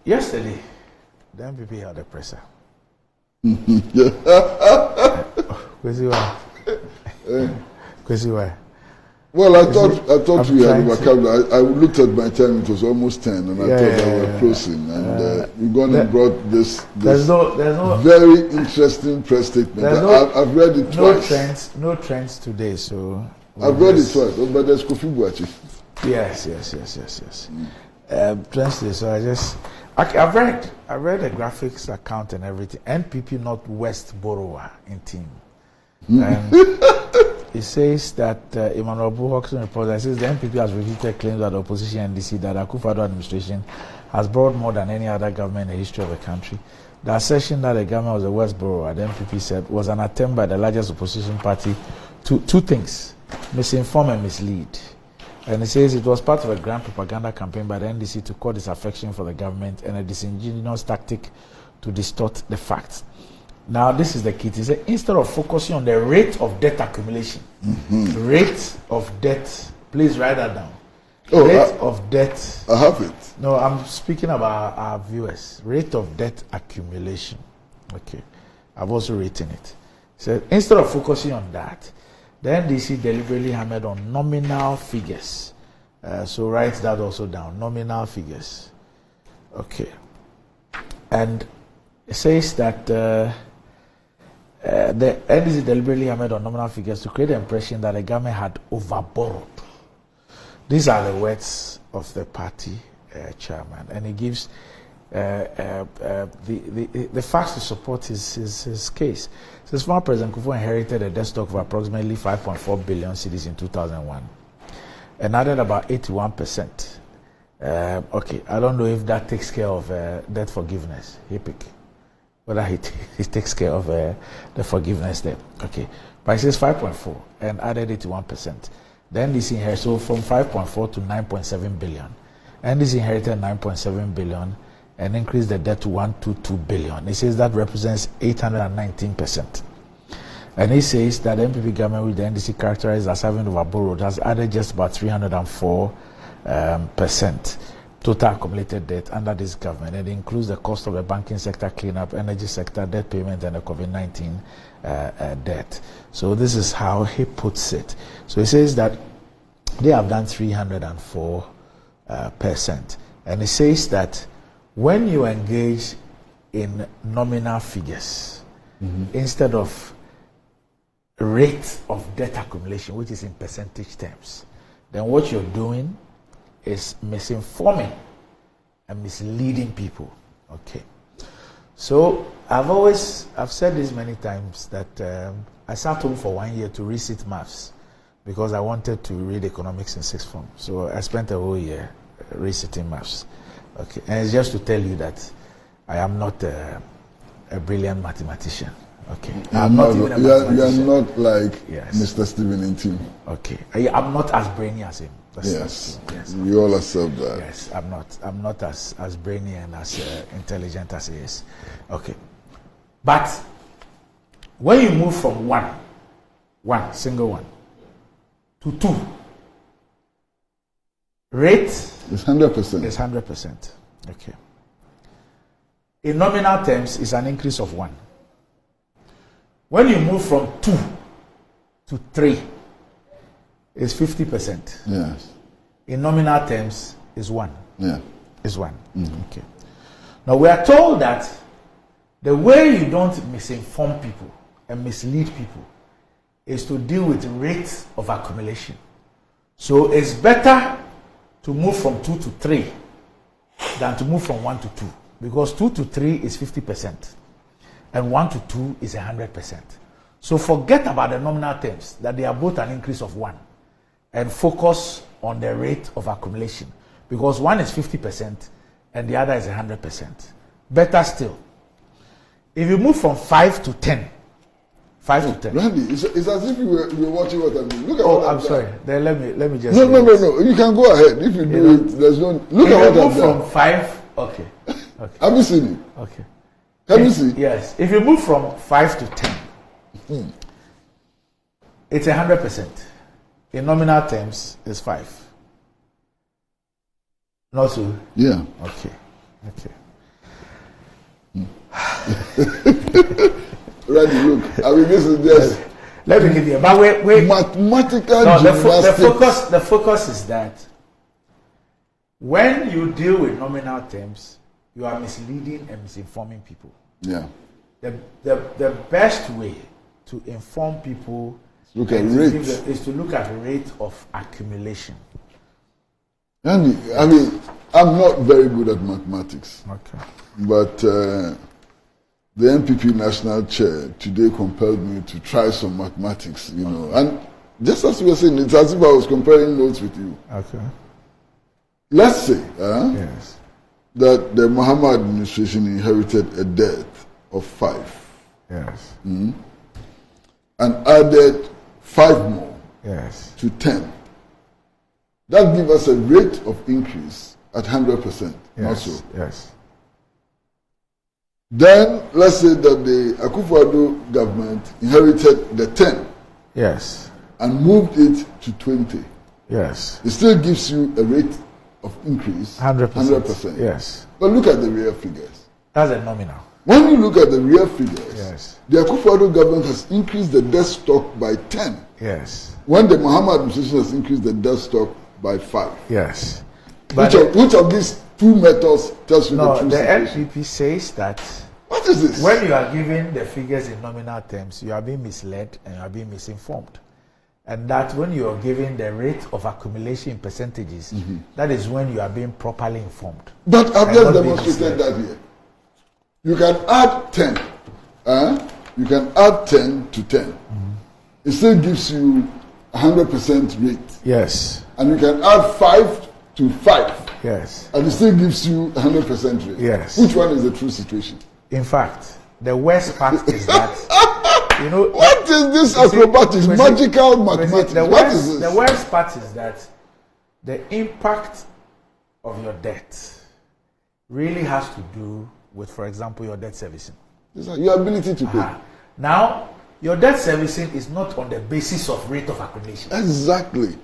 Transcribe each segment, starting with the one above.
Yesterday, the NPP had a presser. Kwesi why? Well, I thought we had overcome. I looked at my time; it was almost 10, and I thought that we were closing. And we're going to brought this there's no very interesting press statement. I've read it twice. No trends today, so I've read it twice. But there's Kofi Buachi. Yes. Trends today. So I read the graphics account and everything. NPP Northwest borrower in team. It says that Emmanuel Buhokson reports says the NPP has repeated claims that the opposition NDC that Akufo-Addo administration has borrowed more than any other government in the history of the country. The assertion that the government was the worst borrower, the NPP said, was an attempt by the largest opposition party to two things: misinform and mislead. And it says it was part of a grand propaganda campaign by the NDC to call disaffection for the government and a disingenuous tactic to distort the facts. Now, this is the key. It says instead of focusing on the rate of debt accumulation, rate of debt, please write that down. Rate of debt. I have it. No, I'm speaking about our viewers. Rate of debt accumulation. Okay. I've also written it. So instead of focusing on that, the NDC deliberately hammered on nominal figures. So write that also down. Nominal figures. Okay. And it says that the NDC deliberately hammered on nominal figures to create the impression that the government had overborrowed. These are the words of the party chairman, and he gives the facts to support his case. Says former President Kufuor inherited a debt stock of approximately 5.4 billion cedis in 2001, and added about 81%. Okay, I don't know if that takes care of debt forgiveness. Whether he takes care of the forgiveness there. Okay, but it says 5.4 and added 81%. Then this inherited, so from 5.4 to 9.7 billion. And this inherited 9.7 billion and increased the debt to 122 billion. It says that represents 819%. And it says that the NPP government, with the NDC characterized as having overborrowed, has added just about 304% total accumulated debt under this government. It includes the cost of the banking sector cleanup, energy sector debt payment, and the COVID-19 debt. So this is how he puts it. So he says that they have done 304%. And it says that when you engage in nominal figures, instead of rate of debt accumulation, which is in percentage terms, then what you're doing is misinforming and misleading people. Okay. So I've said this many times that I sat home for 1 year to resit maths because I wanted to read economics in sixth form. So I spent a whole year resitting maths. Okay. And it's just to tell you that I am not a brilliant mathematician. Okay. I'm not even a mathematician. You are not like Mr. Stephen in team. Okay. I'm not as brainy as him. Yes, we all accept that. Yes, I'm not as brainy and as intelligent as he is. Okay, but when you move from one single one, to two, rate is 100%. Is 100%. Okay. In nominal terms, it's an increase of 1. When you move from 2 to 3. Is 50%. Yes. In nominal terms, is 1. Yeah. Is 1. Okay. Now we are told that the way you don't misinform people and mislead people is to deal with rates of accumulation. So it's better to move from 2 to 3 than to move from 1 to 2, because 2 to 3 is 50% and 1 to 2 is 100%. So forget about the nominal terms, that they are both an increase of 1. And focus on the rate of accumulation, because one is 50% and the other is 100%. Better still, if you move from 5 to 10, 5 to 10. Randy, it's as if you were watching what I'm doing. Look at what I'm sorry. Then let me just. No. You can go ahead. If you do it, there's no. Look at what I've done. From 5, okay. Have you seen it? Okay. Have you seen? Yes. If you move from 5 to 10, it's 100%. In nominal terms, it's 5. Not so? Yeah. Okay. Randy, look, I mean, this is just. Let me give you. But wait. Mathematical gymnastics. The focus is that when you deal with nominal terms, you are misleading and misinforming people. Yeah. The best way to inform people is to look at rate of accumulation. Andy, I mean, I'm not very good at mathematics. Okay. But the NPP national chair today compelled me to try some mathematics, you know. And just as we were saying, it's as if I was comparing notes with you. Okay. Let's say that the Mahama administration inherited a debt of 5. Yes. And added 5 more to 10. That gives us a rate of increase at 100%. Not so. Yes. Then let's say that the Akufo-Addo government inherited the 10. Yes. And moved it to 20. Yes. It still gives you a rate of increase 100%. Yes. But look at the real figures. That's a nominal. When you look at the real figures, the Akufo-Addo government has increased the debt stock by 10. Yes. When the Mahama administration has increased the debt stock by 5. Yes. But which of these two methods tells you the truth? No, the NPP says that. What is this? When you are given the figures in nominal terms, you are being misled and you are being misinformed. And that when you are given the rate of accumulation in percentages, that is when you are being properly informed. But I've just demonstrated that here. You can add 10. You can add 10 to 10. It still gives you 100% rate. Yes. And you can add 5 to 5. Yes. And it still gives you 100% rate. Yes. Which one is the true situation? In fact, the worst part is that, you know, what is this acrobatics, magical mathematics? What is this? The worst part is that the impact of your debt really has to do with, for example, your debt servicing. Your ability to pay. Now, your debt servicing is not on the basis of rate of accumulation. Exactly.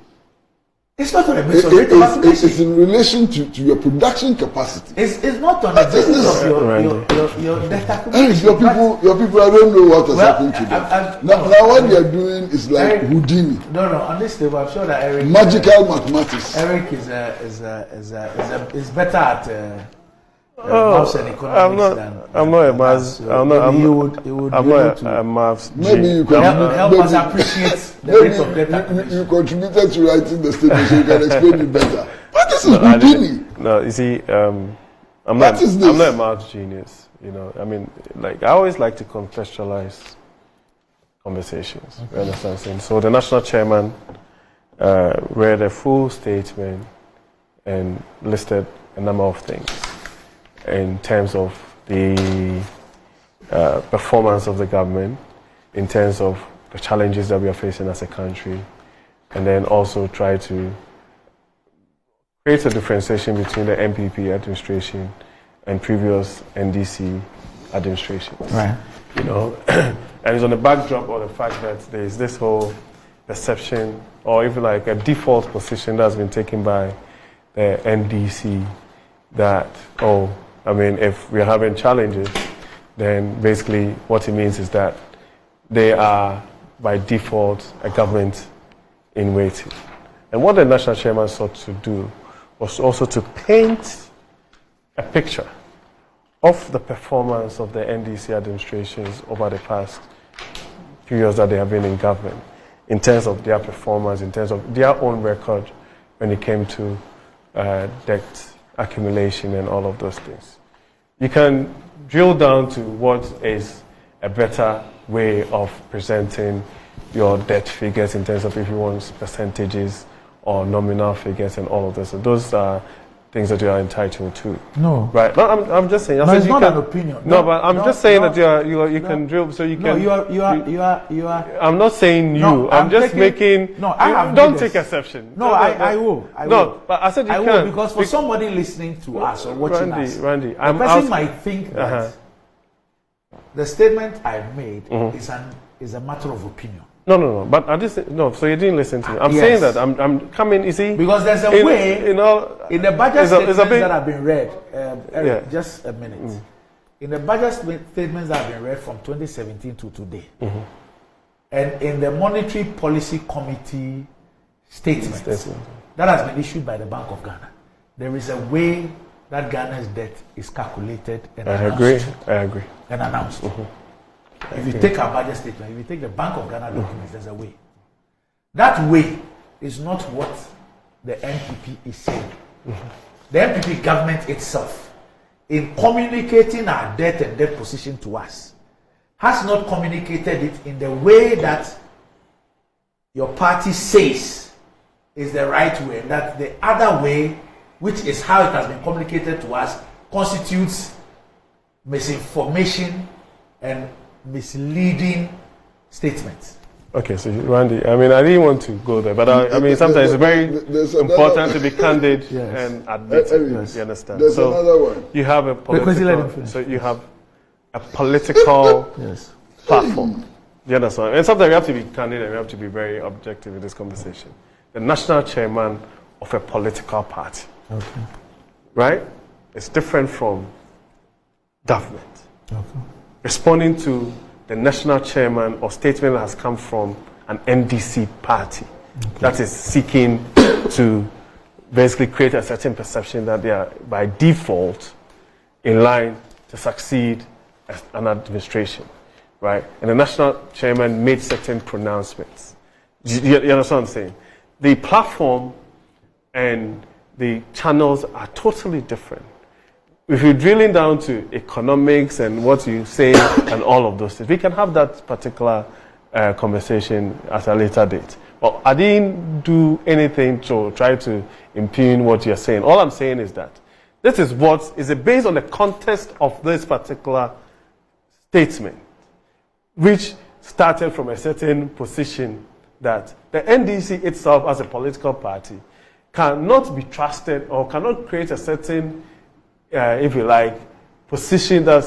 It's not on the basis of rate of accumulation. It's in relation to your production capacity. It's not on the basis of your debt accumulation. Your people, I don't know what has happened to them. Now what they are doing is like Eric, Houdini. No, on this level, I'm sure that Eric... Magical mathematics. Eric is better at... maths and economics I'm not a maths. I'm not a maths. Maybe you can help us appreciate the rate of debt accumulation. You contributed to writing the statement, so you can explain it better. But this is Houdini. No, you see, I'm not a maths genius. You know, I mean, like I always like to contextualize conversations. You understand what I'm saying? So the national chairman read a full statement and listed a number of things in terms of the performance of the government, in terms of the challenges that we are facing as a country, and then also try to create a differentiation between the NPP administration and previous NDC administrations. Right. You know, and it's on the backdrop of the fact that there is this whole perception, or even like a default position that's been taken by the NDC that, I mean, if we're having challenges, then basically what it means is that they are, by default, a government in waiting. And what the national chairman sought to do was also to paint a picture of the performance of the NDC administrations over the past few years that they have been in government, in terms of their performance, in terms of their own record when it came to debt accumulation and all of those things. You can drill down to what is a better way of presenting your debt figures in terms of if you want percentages or nominal figures and all of this. So those are things that you are entitled to. No. Right. No, I'm just saying. No, it's not an opinion. No, but I'm just saying that you can drill, so you can. No, you are. I'm not saying you. No, I'm just making. No, I have. Don't take exception. No, I will. No, but I said you can. I will, because for somebody listening to us or watching us, Randy, the person might think that the statement I made is a matter of opinion. No. But so you didn't listen to me. I'm saying that I'm coming. You see, because there's a way in the budget statements that have been read. Eric, just a minute. in the budget statements that have been read from 2017 to today, and in the Monetary Policy Committee statement that has been issued by the Bank of Ghana, there is a way that Ghana's debt is calculated and announced. I agree. And announced. If you take our budget statement, if you take the Bank of Ghana documents, there's a way. That way is not what the NPP is saying. The NPP government itself, in communicating our debt and debt position to us, has not communicated it in the way that your party says is the right way, and that the other way, which is how it has been communicated to us, constitutes misinformation and misleading statements. Okay, so Randy, I mean, I didn't want to go there, but I mean, sometimes it's very important to be candid and admit it. You understand? There's another one. You have a political platform. You understand? And sometimes we have to be candid and we have to be very objective in this conversation. The national chairman of a political party, right? It's different from government. Responding to the national chairman or statement that has come from an NDC party that is seeking to basically create a certain perception that they are by default in line to succeed as an administration, right? And the national chairman made certain pronouncements. You understand what I'm saying? The platform and the channels are totally different. If you're drilling down to economics and what you say and all of those things, we can have that particular conversation at a later date. But I didn't do anything to try to impugn what you're saying. All I'm saying is that this is what is based on the context of this particular statement, which started from a certain position that the NDC itself as a political party cannot be trusted or cannot create a certain if you like, position that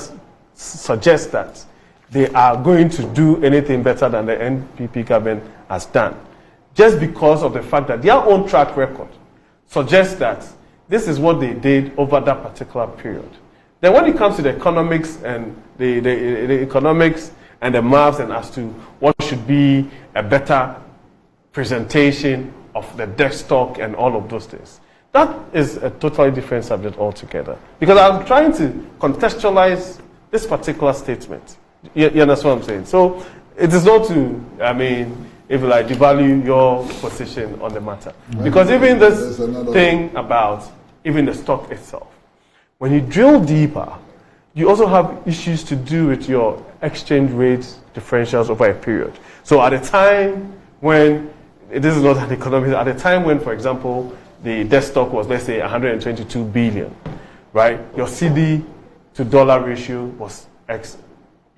suggests that they are going to do anything better than the NPP government has done. Just because of the fact that their own track record suggests that this is what they did over that particular period. Then when it comes to the economics and the economics and the maths and as to what should be a better presentation of the debt stock and all of those things, that is a totally different subject altogether. Because I'm trying to contextualize this particular statement. You understand what I'm saying? So it is not to, I mean, if you like, devalue your position on the matter. Because even this thing about even the stock itself, when you drill deeper, you also have issues to do with your exchange rate differentials over a period. So at a time when, this is not an economic, at a time when, for example, the debt stock was, let's say, 122 billion, right? Your CD to dollar ratio was X,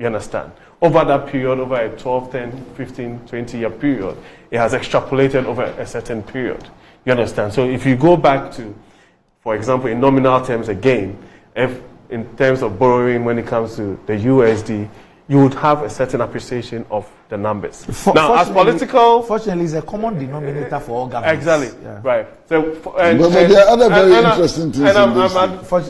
you understand? Over that period, over a 12, 10, 15, 20-year period, it has extrapolated over a certain period. You understand? So if you go back to, for example, in nominal terms again, if in terms of borrowing when it comes to the USD, you would have a certain appreciation of the numbers. Now, as political... Fortunately, it's a common denominator for all governments. Exactly, right. So, but there are other very interesting things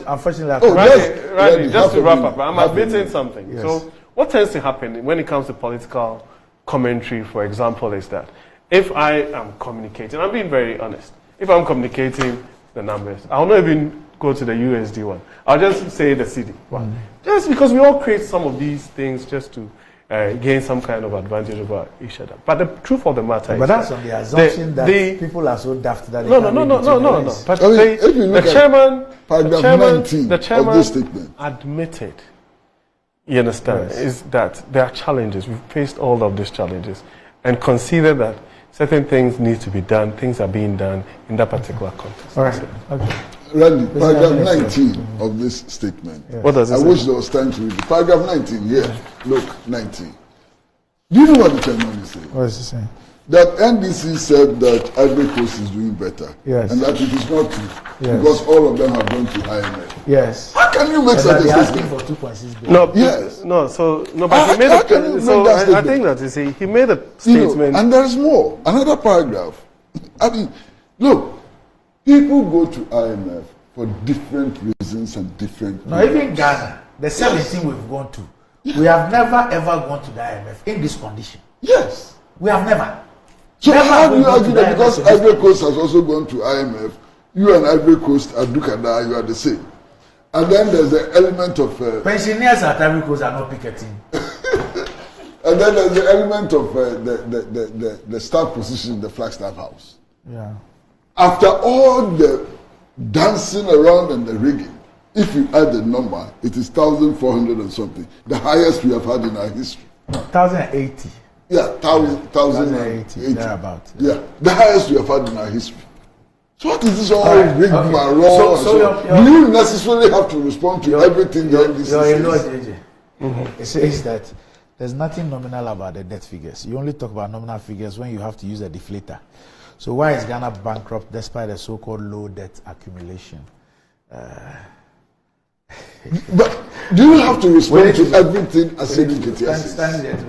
unfortunately, Randy, just to wrap up, I'm admitting something. Yes. So, what tends to happen when it comes to political commentary, for example, is that if I am communicating, I'm being very honest, if I'm communicating the numbers, I'll not even go to the USD one. I'll just say the CD one. Just because we all create some of these things just to gain some kind of advantage over each other. But the truth of the matter is... But that's on the assumption that people are so daft that... No. But the chairman of this statement admitted, you understand, is that there are challenges. We've faced all of these challenges and consider that certain things need to be done, things are being done in that particular context. All right. Okay. Randy, paragraph 19 of this statement. Yes. What does it say? I wish there was time to read it. Paragraph 19, here. Look, 19. Do you know what the chairman is saying? What is he saying? That NDC said that Ivory Coast is doing better. Yes. And that it is not true. Yes. Because all of them have gone to IMF. Yes. How can you make such a statement? For 2.6 billion. But he made I think that is he made a statement. And there is more. Another paragraph. I mean, look, people go to IMF for different reasons and different... No, even Ghana. the 17 we've gone to, we have never ever gone to the IMF in this condition. Yes. We have never. So never how do you gone to argue the that because IMF Ivory Coast has also gone to IMF, you and Ivory Coast at Dukada, you are the same? And then there's the element of... pensioners at Ivory Coast are not picketing. And then there's the element of the staff position in the Flagstaff House. Yeah. After all the dancing around and the rigging, if you add the number, it is 1,400 and something. The highest we have had in our history. 1,080. Yeah, 1,080. Thereabout. Yeah, the highest we have had in our history. So what is this all rigged and raw? Do you necessarily have to respond to everything the NDC says? It says that there's nothing nominal about the debt figures. You only talk about nominal figures when you have to use a deflator. So why is Ghana bankrupt despite the so-called low debt accumulation? But do you have to respond to everything as if it is?